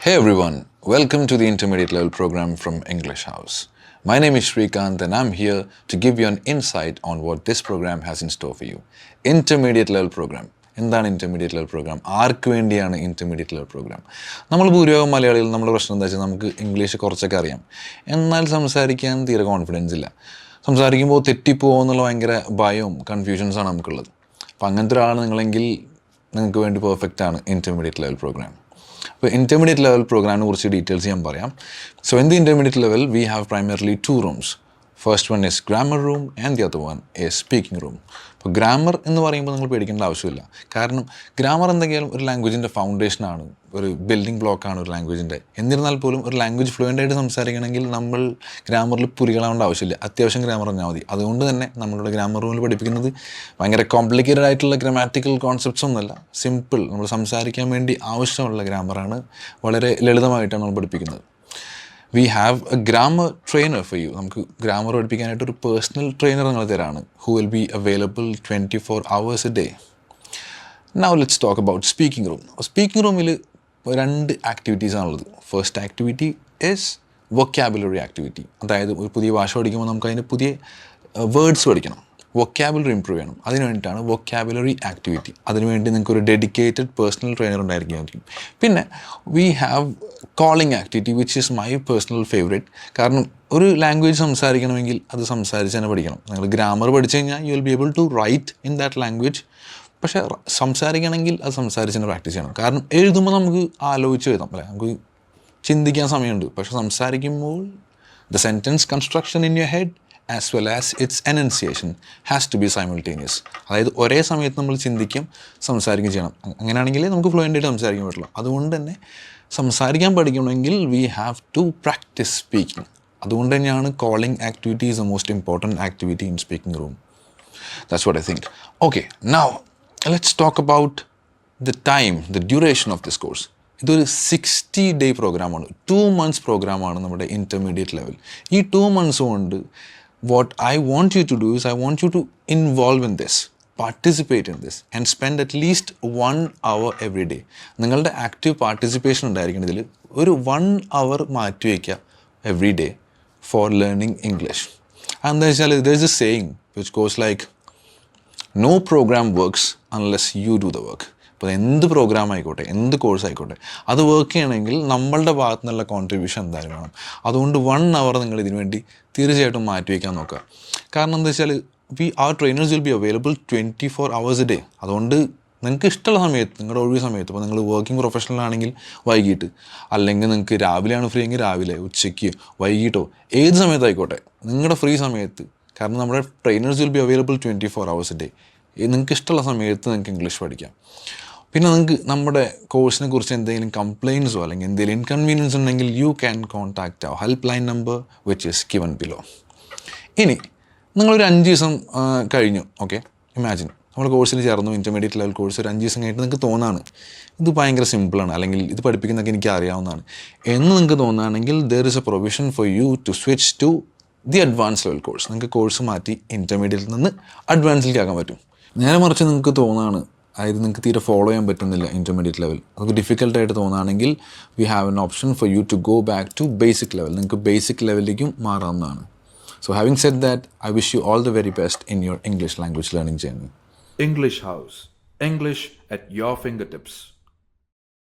Hey everyone, welcome to the intermediate level program from English House. My name is Shrikant and I'm here to give you an insight on what this program has in store for you. Intermediate level program. എന്താണ് intermediate level programme? ആർക്ക് വേണ്ടിയാണ് intermediate level programme? നമ്മൾ ഭൂരിഭാഗം മലയാളികൾ നമ്മുടെ പ്രശ്നം എന്താ വെച്ചാൽ നമുക്ക് ഇംഗ്ലീഷ് കുറച്ചൊക്കെ അറിയാം, എന്നാൽ സംസാരിക്കാൻ തീരെ കോൺഫിഡൻസ് ഇല്ല. സംസാരിക്കുമ്പോൾ തെറ്റിപ്പോകുമോ എന്നുള്ള ഭയങ്കര ഭയവും കൺഫ്യൂഷൻസാണ് നമുക്കുള്ളത്. അപ്പോൾ അങ്ങനത്തെ ഒരാളാണ് നിങ്ങളെങ്കിൽ നിങ്ങൾക്ക് വേണ്ടി പെർഫെക്റ്റ് ആണ് ഇൻ്റർമീഡിയറ്റ് ലെവൽ പ്രോഗ്രാം. അപ്പോൾ ഇൻ്റർമീഡിയറ്റ് ലെവൽ പ്രോഗ്രാമിനെ കുറിച്ച് ഡീറ്റെയിൽസ് ഞാൻ പറയാം. So in the intermediate level we have primarily 2 rooms. First one is grammar room and the other one is speaking room. അപ്പോൾ ഗ്രാമർ എന്ന് പറയുമ്പോൾ നിങ്ങൾ പേടിക്കേണ്ട ആവശ്യമില്ല. കാരണം ഗ്രാമർ എന്തെങ്കിലും ഒരു ലാംഗ്വേജിൻ്റെ ഫൗണ്ടേഷനാണ്, ഒരു ബിൽഡിംഗ് ബ്ലോക്കാണ് ഒരു ലാംഗ്വേജിൻ്റെ. എന്നിരുന്നാൽ പോലും ഒരു ലാംഗ്വേജ് ഫ്ലുവൻ്റ് ആയിട്ട് സംസാരിക്കണമെങ്കിൽ നമ്മൾ ഗ്രാമറിൽ പുരികളാവേണ്ട ആവശ്യമില്ല, അത്യാവശ്യം ഗ്രാമർ പറഞ്ഞാൽ മതി. അതുകൊണ്ട് തന്നെ നമ്മളുടെ ഗ്രാമർ റൂമിൽ പഠിപ്പിക്കുന്നത് ഭയങ്കര കോംപ്ലിക്കേറ്റഡ് ആയിട്ടുള്ള ഗ്രാമാറ്റിക്കൽ കോൺസെപ്റ്റ്സ് ഒന്നുമല്ല, സിമ്പിൾ നമ്മൾ സംസാരിക്കാൻ വേണ്ടി ആവശ്യമുള്ള ഗ്രാമറാണ്. വളരെ ലളിതമായിട്ടാണ് നമ്മൾ പഠിപ്പിക്കുന്നത്. We have a grammar trainer for you. നമുക്ക് ഗ്രാമർ പഠിപ്പിക്കാനായിട്ട് ഒരു പേഴ്സണൽ ട്രെയിനർ നിങ്ങൾ തരാണ്, who will be available 24 hours a day. Now let's talk about speaking room. Speaking റൂമിൽ 2 ആക്ടിവിറ്റീസാണുള്ളത്. First activity is vocabulary activity. അതായത് ഒരു പുതിയ ഭാഷ പഠിക്കുമ്പോൾ നമുക്ക് അതിന് പുതിയ വേർഡ്സ് പഠിക്കണം, വൊക്കാബുലറി ഇമ്പ്രൂവ് ചെയ്യണം. അതിന് വേണ്ടിയിട്ടാണ് വൊക്കാബുലറി ആക്ടിവിറ്റി. അതിനുവേണ്ടി നിങ്ങൾക്ക് ഒരു ഡെഡിക്കേറ്റഡ് പേഴ്സണൽ ട്രെയിനർ ഉണ്ടായിരിക്കും. പിന്നെ we have calling activity which is my personal favourite. കാരണം ഒരു ലാംഗ്വേജ് സംസാരിക്കണമെങ്കിൽ അത് സംസാരിച്ച് തന്നെ പഠിക്കണം. നിങ്ങൾ ഗ്രാമർ പഠിച്ചു കഴിഞ്ഞാൽ you will be able to write in that language. പക്ഷേ സംസാരിക്കണമെങ്കിൽ അത് സംസാരിച്ച് തന്നെ പ്രാക്ടീസ് ചെയ്യണം. കാരണം എഴുതുമ്പോൾ നമുക്ക് ആലോചിച്ച് എഴുതാം, അല്ലേ, നമുക്ക് ചിന്തിക്കാൻ സമയമുണ്ട്. പക്ഷേ സംസാരിക്കുമ്പോൾ the sentence construction in your head as well as its enunciation has to be simultaneous. അതായത് ഒരേ സമയത്ത് നമ്മൾ ചിന്തിക്കും സംസാരിക്കുകയും ചെയ്യണം. അങ്ങനെയാണെങ്കിലേ നമുക്ക് ഫ്ലുവൻ്റ് ആയിട്ട് സംസാരിക്കാൻ പറ്റുള്ളൂ. അതുകൊണ്ട് തന്നെ സംസാരിക്കാൻ പഠിക്കണമെങ്കിൽ we have to practice speaking. അതുകൊണ്ട് തന്നെയാണ് calling activity is the most important activity in speaking room. That's what I think. Okay, now let's talk about the time, the duration of this course. ഇതൊരു 60-day പ്രോഗ്രാമാണ്, 2 months പ്രോഗ്രാമാണ് നമ്മുടെ intermediate level. ഈ 2 months കൊണ്ട് what I want you to do is I want you to involve in this, participate in this and spend at least 1 hour every day. നിങ്ങളുടെ active participation ഉണ്ടായിരിക്കണം ഇതിൽ. ഒരു 1 hour മാറ്റി വയ്ക്കുക every day for learning English. അതെന്താ വെച്ചാൽ there is a saying which goes like no program works unless you do the work. അപ്പോൾ എന്ത് പ്രോഗ്രാം ആയിക്കോട്ടെ, എന്ത് കോഴ്സ് ആയിക്കോട്ടെ, അത് വർക്ക് ചെയ്യണമെങ്കിൽ നമ്മളുടെ ഭാഗത്തു നിന്നുള്ള കോൺട്രിബ്യൂഷൻ എന്തായാലും വേണം. അതുകൊണ്ട് 1 hour നിങ്ങൾ ഇതിനു വേണ്ടി തീർച്ചയായിട്ടും മാറ്റി വയ്ക്കാൻ നോക്കുക. കാരണം എന്താ വെച്ചാൽ our trainers will be available 24 hours a day. അതുകൊണ്ട് നിങ്ങൾക്ക് ഇഷ്ടമുള്ള സമയത്ത്, നിങ്ങളുടെ ഒഴിവ് സമയത്ത്, ഇപ്പോൾ നിങ്ങൾ വർക്കിംഗ് പ്രൊഫഷണൽ ആണെങ്കിൽ വൈകിട്ട്, അല്ലെങ്കിൽ നിങ്ങൾക്ക് രാവിലെയാണ് ഫ്രീ എങ്കിൽ രാവിലെ, ഉച്ചയ്ക്ക്, വൈകിട്ടോ, ഏത് സമയത്തായിക്കോട്ടെ നിങ്ങളുടെ ഫ്രീ സമയത്ത്. കാരണം നമ്മുടെ trainers will be available 24 hours a day. നിങ്ങൾക്ക് ഇഷ്ടമുള്ള സമയത്ത് നിങ്ങൾക്ക് ഇംഗ്ലീഷ് പഠിക്കാം. പിന്നെ നിങ്ങൾക്ക് നമ്മുടെ കോഴ്സിനെ കുറിച്ച് എന്തെങ്കിലും കംപ്ലയിൻസോ അല്ലെങ്കിൽ എന്തെങ്കിലും ഇൻകൺവീനിയൻസ് ഉണ്ടെങ്കിൽ you can contact our help line number which is given below. ഇനി നിങ്ങളൊരു 5 ദിവസം കഴിഞ്ഞു, ഓക്കെ, ഇമാജിൻ നമ്മൾ കോഴ്സിൽ ചേർന്നു, ഇൻ്റർമീഡിയറ്റ് ലെവൽ കോഴ്സ്. ഒരു 5 ദിവസം കഴിഞ്ഞിട്ട് നിങ്ങൾക്ക് തോന്നാണ് ഇത് ഭയങ്കര സിമ്പിളാണ്, അല്ലെങ്കിൽ ഇത് പഠിപ്പിക്കുന്നതൊക്കെ എനിക്ക് അറിയാവുന്നതാണ് എന്ന് നിങ്ങൾക്ക് തോന്നുകയാണെങ്കിൽ there is a provision for you to switch to the advance level course. നിങ്ങൾക്ക് കോഴ്സ് മാറ്റി ഇൻ്റർമീഡിയറ്റിൽ നിന്ന് അഡ്വാൻസിലേക്ക് ആക്കാൻ പറ്റും. നേരെ മറിച്ച് നിങ്ങൾക്ക് തോന്നുകയാണ് അതായത് നിങ്ങൾക്ക് തീരെ ഫോളോ ചെയ്യാൻ പറ്റുന്നില്ല ഇൻ്റർമീഡിയറ്റ് ലെവൽ, അത് ഡിഫിക്കൽട്ടായിട്ട് തോന്നുകയാണെങ്കിൽ we have an option for you to go back to basic level. നിങ്ങൾക്ക് ബേസിക് ലെവലിലേക്കും മാറാവുന്നതാണ്. So having said that, I wish you all the very best in your English language learning journey. English House. English at your fingertips.